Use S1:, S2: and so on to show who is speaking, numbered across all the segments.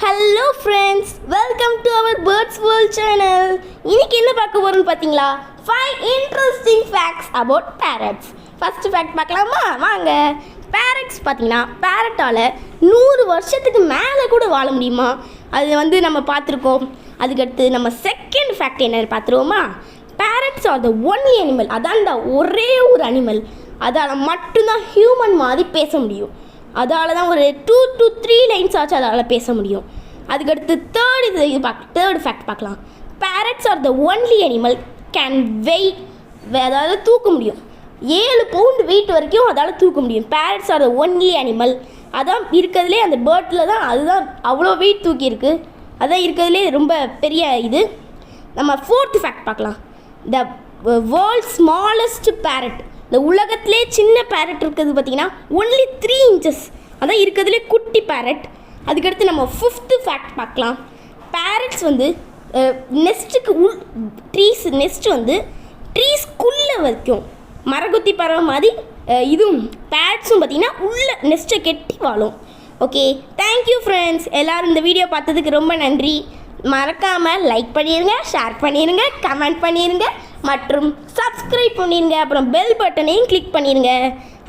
S1: Hello friends, welcome to our birds world channel. இன்னைக்கு என்ன பார்க்க போகிறோம்னு பார்த்தீங்களா? 5 interesting facts about parrots. First fact பார்க்கலாமா? வாங்க. பேரட்ஸ் பார்த்தீங்கன்னா பேரட்டால் 100 வருஷத்துக்கு மேலே கூட வாழ முடியுமா? அது நம்ம பார்த்துருக்கோம். அதுக்கடுத்து நம்ம செகண்ட் ஃபேக்ட் என்னன்னு பார்த்துருவோமா? Parrots are the only animal, அதான்டா ஒரே ஒரு அனிமல், அதால் மட்டும்தான் ஹியூமன் மாதிரி பேச முடியும். அதால் தான் ஒரு 2 to 3 லைன்ஸ் ஆச்சு அதால் பேச முடியும். அதுக்கடுத்து தேர்ட் ஃபேக்ட் பார்க்கலாம். Parrots are the only animal can அதாவது தூக்க முடியும். 7 பவுண்ட் வெயிட் வரைக்கும் அதால் தூக்க முடியும். Parrots are the only animal, அதான் இருக்கிறதுலே அந்த பேர்ட்டில் தான் அதுதான் அவ்வளோ வெயிட் தூக்கியிருக்கு. அதான் இருக்கிறதுலே ரொம்ப பெரிய இது. நம்ம ஃபோர்த் ஃபேக்ட் பார்க்கலாம். த வேர்ல்ட் ஸ்மாலஸ்ட் பேரட், இந்த உலகத்திலே சின்ன பேரட் இருக்கிறது பார்த்தீங்கன்னா ஒன்லி 3 இன்ச்சஸ், அதான் இருக்கிறதுலே குட்டி பேரட். அதுக்கடுத்து நம்ம ஃபிஃப்த்து ஃபேக்ட் பார்க்கலாம். பேரட்ஸ் நெஸ்ட்டுக்கு நெஸ்ட் ட்ரீஸ்க்குள்ளே வைக்கும். மரகொத்தி பறவை மாதிரி இதுவும் பேரட்ஸும் பார்த்திங்கன்னா உள்ள நெஸ்ட்டை கெட்டி வாழும். Okay, thank you friends. எல்லோரும் இந்த வீடியோ பார்த்ததுக்கு ரொம்ப நன்றி. மறக்காமல் லைக் பண்ணிடுங்க, ஷேர் பண்ணிடுங்க, கமெண்ட் பண்ணிடுங்க மற்றும் சப்ஸ்கிரைப் பண்ணிடுங்க. அப்புறம் பெல் பட்டனையும் கிளிக் பண்ணிடுங்க.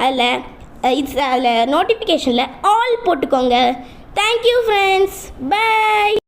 S1: அதில் நோட்டிஃபிகேஷனில் ஆல் போட்டுக்கோங்க. Thank you friends, by.